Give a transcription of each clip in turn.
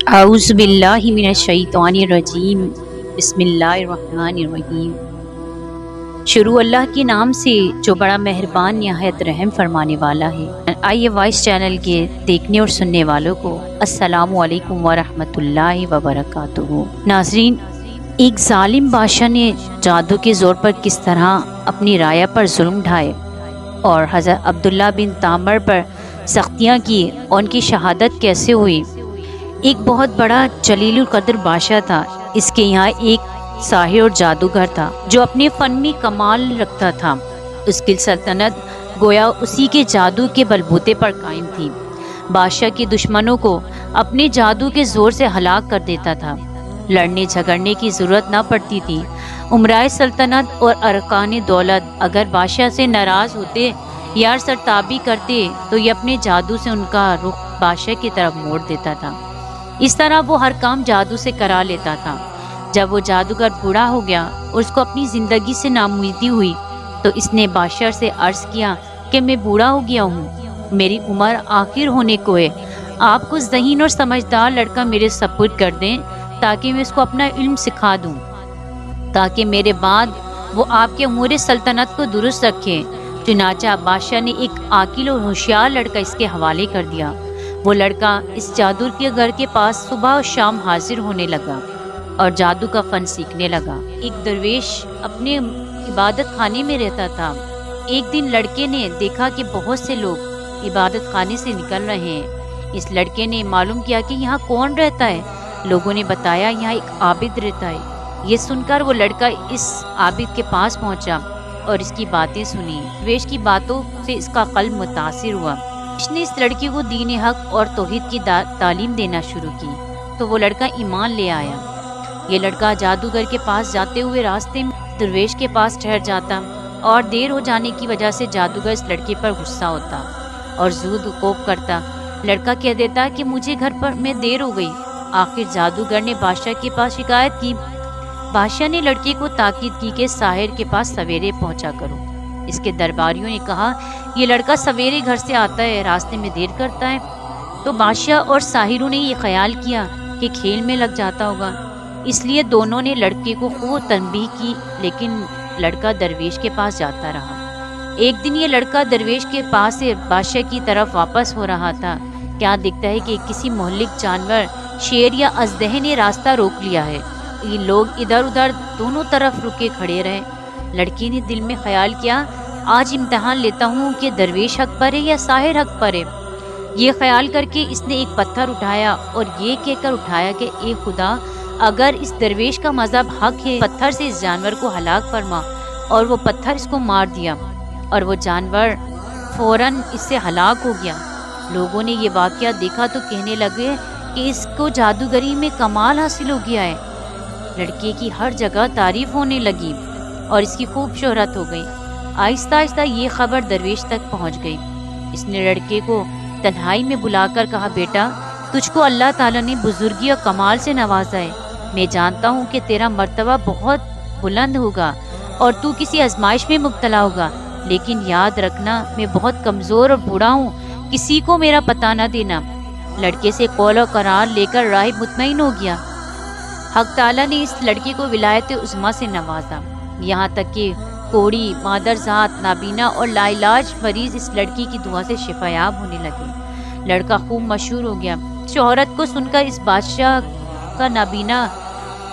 اعوذ باللہ من الشیطان الرجیم بسم اللہ الرحمن الرحیم۔ شروع اللہ کے نام سے جو بڑا مہربان نہایت رحم فرمانے والا ہے۔ آئیے وائس چینل کے دیکھنے اور سننے والوں کو السلام علیکم ورحمۃ اللہ وبرکاتہ۔ ناظرین، ایک ظالم بادشاہ نے جادو کے زور پر کس طرح اپنی رعایا پر ظلم ڈھائے اور حضرت عبداللہ بن تامر پر سختیاں کی اور ان کی شہادت کیسے ہوئی۔ ایک بہت بڑا جلیل القدر بادشاہ تھا۔ اس کے یہاں ایک ساحر اور جادوگر تھا جو اپنے فن میں کمال رکھتا تھا۔ اس کی سلطنت گویا اسی کے جادو کے بلبوتے پر قائم تھی۔ بادشاہ کے دشمنوں کو اپنے جادو کے زور سے ہلاک کر دیتا تھا۔ لڑنے جھگڑنے کی ضرورت نہ پڑتی تھی۔ امرائے سلطنت اور ارکان دولت اگر بادشاہ سے ناراض ہوتے یا سرتابی کرتے تو یہ اپنے جادو سے ان کا رخ بادشاہ کی طرف موڑ دیتا تھا۔ اس طرح وہ ہر کام جادو سے کرا لیتا تھا۔ جب وہ جادوگر بوڑھا ہو گیا اور اس کو اپنی زندگی سے ناامیدی ہوئی تو اس نے بادشاہ سے عرض کیا کہ میں بوڑھا ہو گیا ہوں، میری عمر آخر ہونے کو ہے، آپ کو ذہین اور سمجھدار لڑکا میرے سپرد کر دیں تاکہ میں اس کو اپنا علم سکھا دوں، تاکہ میرے بعد وہ آپ کے امور سلطنت کو درست رکھے۔ چنانچہ بادشاہ نے ایک عاقل اور ہوشیار لڑکا اس کے حوالے کر دیا۔ وہ لڑکا اس جادوگر کے پاس صبح اور شام حاضر ہونے لگا اور جادو کا فن سیکھنے لگا۔ ایک درویش اپنے عبادت خانے میں رہتا تھا۔ ایک دن لڑکے نے دیکھا کہ بہت سے لوگ عبادت خانے سے نکل رہے ہیں۔ اس لڑکے نے معلوم کیا کہ یہاں کون رہتا ہے۔ لوگوں نے بتایا یہاں ایک عابد رہتا ہے۔ یہ سن کر وہ لڑکا اس عابد کے پاس پہنچا اور اس کی باتیں سنی۔ درویش کی باتوں سے اس کا قلب متاثر ہوا۔ اس نے اس لڑکی کو دین حق اور توحید کی تعلیم دینا شروع کی تو وہ لڑکا ایمان لے آیا۔ یہ لڑکا جادوگر کے پاس جاتے ہوئے راستے میں درویش کے پاس ٹھہر جاتا اور دیر ہو جانے کی وجہ سے جادوگر اس لڑکے پر غصہ ہوتا اور زود کوپ کرتا۔ لڑکا کہہ دیتا کہ مجھے گھر پر میں دیر ہو گئی۔ آخر جادوگر نے بادشاہ کے پاس شکایت کی۔ بادشاہ نے لڑکے کو تاکید کی کہ ساحر کے پاس سویرے پہنچا کرو۔ اس کے درباریوں نے کہا یہ لڑکا سویرے گھر سے آتا ہے، راستے میں دیر کرتا ہے۔ تو بادشاہ اور ساحروں نے یہ خیال کیا کہ کھیل میں لگ جاتا ہوگا، اس لیے دونوں نے لڑکے کو خوب تنبیہ کی، لیکن لڑکا درویش کے پاس جاتا رہا۔ ایک دن یہ لڑکا درویش کے پاس سے بادشاہ کی طرف واپس ہو رہا تھا۔ کیا دیکھتا ہے کہ کسی مہلک جانور شیر یا اژدہے نے راستہ روک لیا ہے۔ یہ لوگ ادھر ادھر دونوں طرف رکے کھڑے رہے۔ لڑکی نے دل میں خیال کیا آج امتحان لیتا ہوں کہ درویش حق پر ہے یا ساحر حق پر ہے۔ یہ خیال کر کے اس نے ایک پتھر اٹھایا اور یہ کہہ کر اٹھایا کہ اے خدا، اگر اس درویش کا مذہب حق ہے پتھر سے اس جانور کو ہلاک فرما، اور وہ پتھر اس کو مار دیا اور وہ جانور فوراً اس سے ہلاک ہو گیا۔ لوگوں نے یہ واقعہ دیکھا تو کہنے لگے کہ اس کو جادوگری میں کمال حاصل ہو گیا ہے۔ لڑکے کی ہر جگہ تعریف ہونے لگی اور اس کی خوب شہرت ہو گئی۔ آہستہ آہستہ یہ خبر درویش تک پہنچ گئی۔ اس نے لڑکے کو تنہائی میں بلا کر کہا بیٹا، تجھ کو اللہ تعالیٰ نے بزرگی اور کمال سے نوازا ہے۔ میں جانتا ہوں کہ تیرا مرتبہ بہت بلند ہوگا اور تو کسی آزمائش میں مبتلا ہوگا، لیکن یاد رکھنا میں بہت کمزور اور بوڑھا ہوں، کسی کو میرا پتہ نہ دینا۔ لڑکے سے قول و قرار لے کر راہب مطمئن ہو گیا۔ حق تعالیٰ نے اس لڑکے کو ولایت عظمیٰ سے نوازا، یہاں تک کہ کوڑی، مادرزاد، نابینا اور لا علاج مریض اس لڑکی کی دعا سے شفا یاب ہونے لگے۔ لڑکا خوب مشہور ہو گیا۔ شہرت کو سن کر اس بادشاہ کا نابینا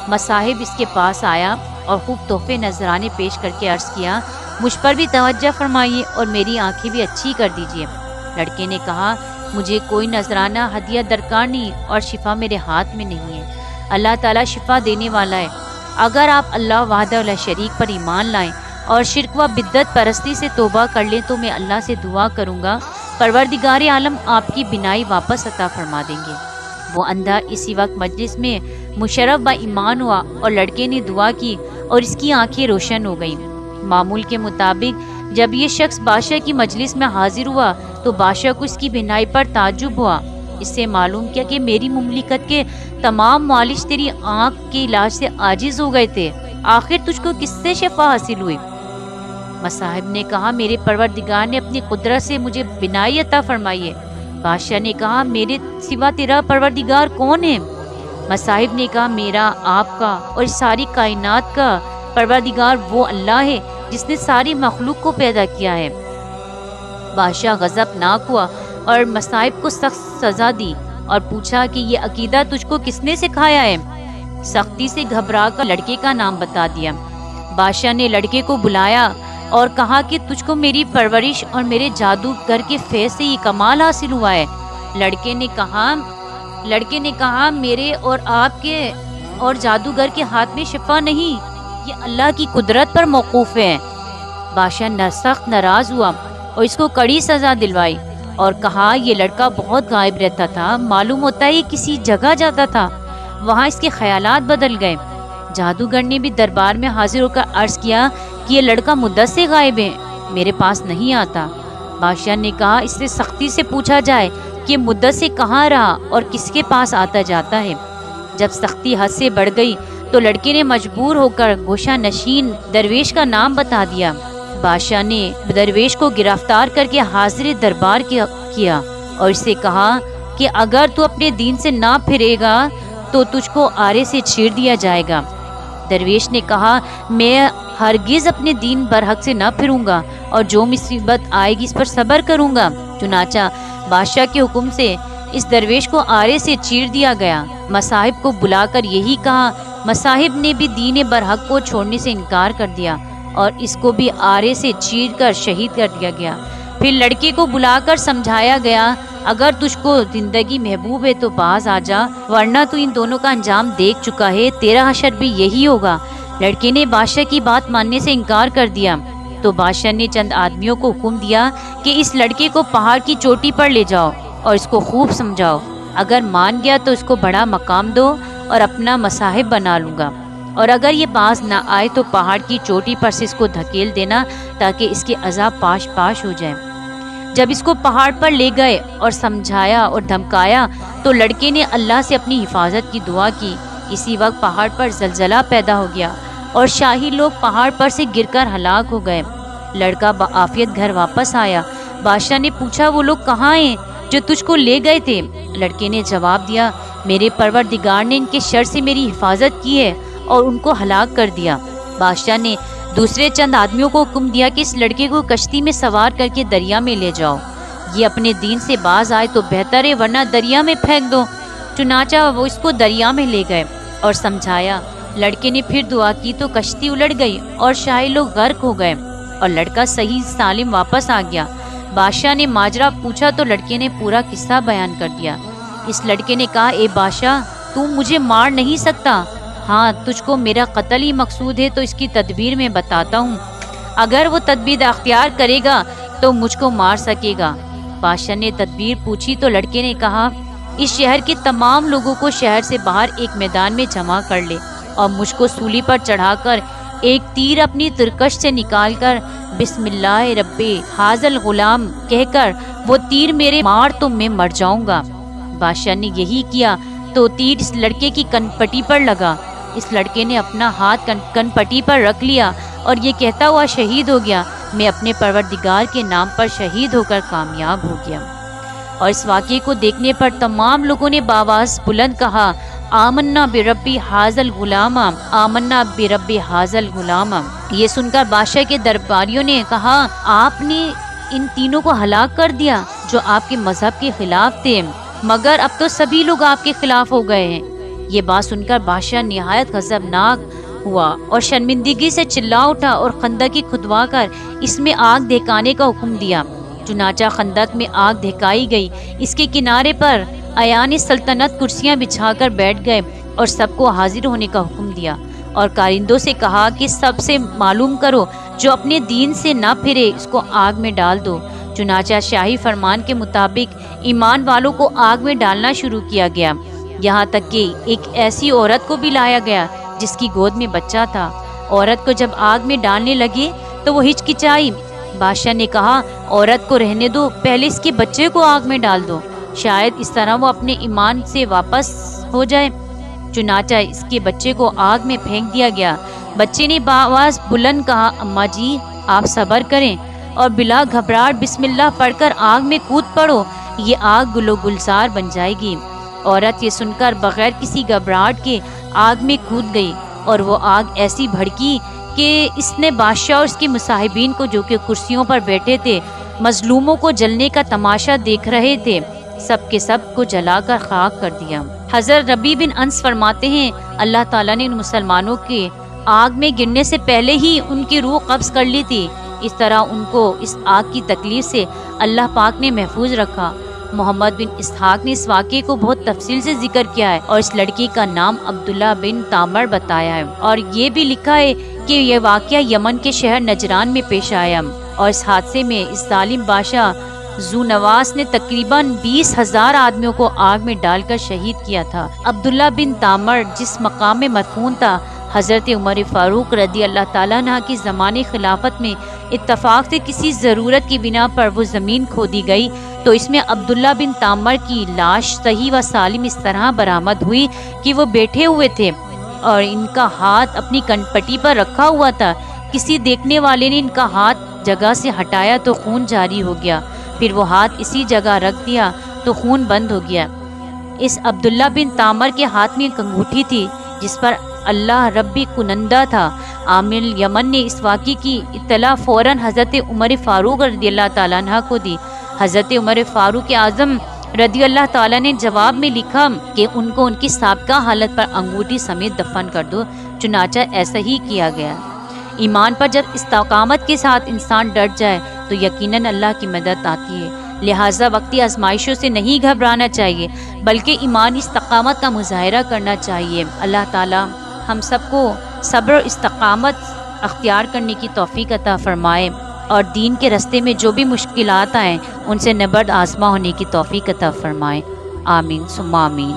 مصاحب اس کے پاس آیا اور خوب تحفے نذرانے پیش کر کے عرض کیا مجھ پر بھی توجہ فرمائیے اور میری آنکھیں بھی اچھی کر دیجیے۔ لڑکے نے کہا مجھے کوئی نذرانہ ہدیہ درکار نہیں اور شفا میرے ہاتھ میں نہیں ہے، اللہ تعالیٰ شفا دینے والا ہے۔ اگر آپ اللہ وحدہ لا شریک پر ایمان لائیں اور شرک و بدعت پرستی سے توبہ کر لیں تو میں اللہ سے دعا کروں گا پروردگار عالم آپ کی بینائی واپس عطا فرما دیں گے۔ وہ اندھا اسی وقت مجلس میں مشرف با ایمان ہوا اور لڑکے نے دعا کی اور اس کی آنکھیں روشن ہو گئیں۔ معمول کے مطابق جب یہ شخص بادشاہ کی مجلس میں حاضر ہوا تو بادشاہ کو اس کی بینائی پر تعجب ہوا۔ اس سے معلوم کیا کہ میری مملکت کے تمام معالج تیری آنکھ کے علاج سے عاجز ہو گئے تھے، آخر تجھ کو کس سے شفا حاصل ہوئی؟ مصاحب نے کہا میرے پروردگار نے اپنی قدرت سے مجھے بینائی عطا فرمائی ہے۔ بادشاہ نے کہا میرے سوا تیرا پروردگار کون ہے؟ مصاحب نے کہا میرا، آپ کا اور ساری کائنات کا پروردگار وہ اللہ ہے جس نے ساری مخلوق کو پیدا کیا ہے۔ بادشاہ غضبناک ہوا اور مصاحب کو سخت سزا دی اور پوچھا کہ یہ عقیدہ تجھ کو کس نے سکھایا ہے؟ سختی سے گھبرا کر لڑکے کا نام بتا دیا۔ بادشاہ نے لڑکے کو بلایا اور کہا کہ تجھ کو میری پرورش اور میرے جادوگر کے فیض سے یہ کمال حاصل ہوا ہے۔ لڑکے نے کہا میرے اور آپ کے اور جادوگر کے ہاتھ میں شفا نہیں، یہ اللہ کی قدرت پر موقوف ہے۔ بادشاہ سخت ناراض ہوا اور اس کو کڑی سزا دلوائی اور کہا یہ لڑکا بہت غائب رہتا تھا، معلوم ہوتا ہے یہ کسی جگہ جاتا تھا، وہاں اس کے خیالات بدل گئے۔ جادوگر نے بھی دربار میں حاضر ہو کر عرض کیا کہ یہ لڑکا مدت سے غائب ہے، میرے پاس نہیں آتا۔ بادشاہ نے کہا اس سے سختی سے پوچھا جائے کہ مدت سے کہاں رہا اور کس کے پاس آتا جاتا ہے۔ جب سختی حد سے بڑھ گئی تو لڑکے نے مجبور ہو کر گوشہ نشین درویش کا نام بتا دیا۔ بادشاہ نے درویش کو گرفتار کر کے حاضر دربار کیا اور اسے کہا کہ اگر تو اپنے دین سے نہ پھرے گا تو تجھ کو آرے سے چیر دیا جائے گا۔ درویش نے کہا میں ہرگز اپنے دین برحق سے نہ پھروں گا اور جو مصیبت آئے گی اس پر صبر کروں گا۔ چنانچہ بادشاہ کے حکم سے اس درویش کو آرے سے چیر دیا گیا۔ مصاحب کو بلا کر یہی کہا، مصاحب نے بھی دین برحق کو چھوڑنے سے انکار کر دیا اور اس کو بھی آرے سے چیر کر شہید کر دیا گیا۔ پھر لڑکے کو بلا کر سمجھایا گیا اگر تجھ کو زندگی محبوب ہے تو باز آ جا، ورنہ تو ان دونوں کا انجام دیکھ چکا ہے، تیرا حشر بھی یہی ہوگا۔ لڑکے نے بادشاہ کی بات ماننے سے انکار کر دیا تو بادشاہ نے چند آدمیوں کو حکم دیا کہ اس لڑکے کو پہاڑ کی چوٹی پر لے جاؤ اور اس کو خوب سمجھاؤ، اگر مان گیا تو اس کو بڑا مقام دو اور اپنا مصاحب بنا لوں گا، اور اگر یہ باز نہ آئے تو پہاڑ کی چوٹی پر سے اس کو دھکیل دینا تاکہ اس کے عذاب پاش پاش ہو جائے۔ جب اس کو پہاڑ پر لے گئے اور سمجھایا اور دھمکایا تو لڑکے نے اللہ سے اپنی حفاظت کی دعا کی۔ اسی وقت پہاڑ پر زلزلہ پیدا ہو گیا اور شاہی لوگ پہاڑ پر سے گر کر ہلاک ہو گئے۔ لڑکا بعافیت گھر واپس آیا۔ بادشاہ نے پوچھا وہ لوگ کہاں ہیں جو تجھ کو لے گئے تھے؟ لڑکے نے جواب دیا میرے پروردگار نے ان کے شر سے میری حفاظت کی ہے اور ان کو ہلاک کر دیا۔ بادشاہ نے دوسرے چند آدمیوں کو حکم دیا کہ اس لڑکے کو کشتی میں سوار کر کے دریا میں لے جاؤ، یہ اپنے دین سے باز آئے تو بہتر ہے ورنہ دریا میں پھینک دو۔ چنانچہ وہ اس کو دریا میں لے گئے اور سمجھایا۔ لڑکے نے پھر دعا کی تو کشتی الٹ گئی اور شاہی لوگ غرق ہو گئے اور لڑکا صحیح سالم واپس آ گیا۔ بادشاہ نے ماجرا پوچھا تو لڑکے نے پورا قصہ بیان کر دیا۔ اس لڑکے نے کہا اے بادشاہ تم مجھے مار نہیں سکتا، ہاں تجھ کو میرا قتل ہی مقصود ہے تو اس کی تدبیر میں بتاتا ہوں، اگر وہ تدبیر اختیار کرے گا تو مجھ کو مار سکے گا۔ بادشاہ نے تدبیر پوچھی تو لڑکے نے کہا اس شہر کے تمام لوگوں کو شہر سے باہر ایک میدان میں جمع کر لے اور مجھ کو سولی پر چڑھا کر ایک تیر اپنی ترکش سے نکال کر بسم اللہ رب حاضل غلام کہہ کر وہ تیر میرے مار تو میں مر جاؤں گا۔ بادشاہ نے یہی کیا تو تیر اس لڑکے کی کن پٹی پر لگا۔ اس لڑکے نے اپنا ہاتھ کن پٹی پر رکھ لیا اور یہ کہتا ہوا شہید ہو گیا میں اپنے پروردگار کے نام پر شہید ہو کر کامیاب ہو گیا۔ اور اس واقعے کو دیکھنے پر تمام لوگوں نے بآواز بلند کہا آمنا بربی حاضل غلام، آمنا بربی حاضل غلام۔ یہ سن کر بادشاہ کے درباریوں نے کہا آپ نے ان تینوں کو ہلاک کر دیا جو آپ کے مذہب کے خلاف تھے، مگر اب تو سبھی لوگ آپ کے خلاف ہو گئے ہیں۔ یہ بات سن کر بادشاہ نہایت غضبناک ہوا اور شرمندگی سے چلا اٹھا اور خندق کی کھدوا کر اس میں آگ دہکانے کا حکم دیا۔ چنانچہ خندق میں آگ دہکائی گئی، اس کے کنارے پر ایان سلطنت کرسیاں بچھا کر بیٹھ گئے اور سب کو حاضر ہونے کا حکم دیا اور کارندوں سے کہا کہ سب سے معلوم کرو جو اپنے دین سے نہ پھرے اس کو آگ میں ڈال دو۔ چنانچہ شاہی فرمان کے مطابق ایمان والوں کو آگ میں ڈالنا شروع کیا گیا، یہاں تک کہ ایک ایسی عورت کو بھی لایا گیا جس کی گود میں بچہ تھا۔ عورت کو جب آگ میں ڈالنے لگے تو وہ ہچکچائی۔ بادشاہ نے کہا عورت کو رہنے دو، پہلے اس کے بچے کو آگ میں ڈال دو، شاید اس طرح وہ اپنے ایمان سے واپس ہو جائے۔ چنانچہ اس کے بچے کو آگ میں پھینک دیا گیا۔ بچے نے بآواز بلند کہا اماں جی آپ صبر کریں اور بلا گھبراہٹ بسم اللہ پڑھ کر آگ میں کود پڑو، یہ آگ گل و گلزار بن جائے گی۔ عورت یہ سن کر بغیر کسی گھبراہٹ کے آگ میں کود گئی، اور وہ آگ ایسی بھڑکی کہ اس نے بادشاہ اور اس کے مصاحبین کو، جو کہ کرسیوں پر بیٹھے تھے، مظلوموں کو جلنے کا تماشا دیکھ رہے تھے، سب کے سب کو جلا کر خاک کر دیا۔ حضرت ربیع بن انس فرماتے ہیں اللہ تعالیٰ نے ان مسلمانوں کے آگ میں گرنے سے پہلے ہی ان کی روح قبض کر لی تھی، اس طرح ان کو اس آگ کی تکلیف سے اللہ پاک نے محفوظ رکھا۔ محمد بن اسحاق نے اس واقعے کو بہت تفصیل سے ذکر کیا ہے اور اس لڑکی کا نام عبداللہ بن تامر بتایا ہے، اور یہ بھی لکھا ہے کہ یہ واقعہ یمن کے شہر نجران میں پیش آیا، اور اس حادثے میں اس ظالم بادشاہ ذو نواس نے تقریباً 20,000 آدمیوں کو آگ میں ڈال کر شہید کیا تھا۔ عبداللہ بن تامر جس مقام میں مدفون تھا، حضرت عمر فاروق رضی اللہ تعالیٰ عنہ کی زمانے خلافت میں اتفاق سے کسی ضرورت کی بنا پر وہ زمین کھودی گئی، تو اس میں عبداللہ بن تامر کی لاش صحیح و سالم اس طرح برآمد ہوئی کہ وہ بیٹھے ہوئے تھے اور ان کا ہاتھ اپنی کنپٹی پر رکھا ہوا تھا۔ کسی دیکھنے والے نے ان کا ہاتھ جگہ سے ہٹایا تو خون جاری ہو گیا، پھر وہ ہاتھ اسی جگہ رکھ دیا تو خون بند ہو گیا۔ اس عبداللہ بن تامر کے ہاتھ میں ایک انگوٹھی تھی جس پر اللہ ربی کنندہ تھا۔ عامل یمن نے اس واقعے کی اطلاع فوراً حضرت عمر فاروق رضی اللہ تعالیٰ عنہ کو دی۔ حضرت عمر فاروق اعظم رضی اللہ تعالیٰ نے جواب میں لکھا کہ ان کو ان کی سابقہ حالت پر انگوٹھی سمیت دفن کر دو، چنانچہ ایسا ہی کیا گیا۔ ایمان پر جب استقامت کے ساتھ انسان ڈٹ جائے تو یقیناً اللہ کی مدد آتی ہے، لہٰذا وقتی آزمائشوں سے نہیں گھبرانا چاہیے بلکہ ایمانی استقامت کا مظاہرہ کرنا چاہیے۔ اللہ تعالیٰ ہم سب کو صبر و استقامت اختیار کرنے کی توفیق عطا فرمائے، اور دین کے راستے میں جو بھی مشکلات آئیں ان سے نبرد آزما ہونے کی توفیق عطا فرمائے۔ آمین ثم آمین۔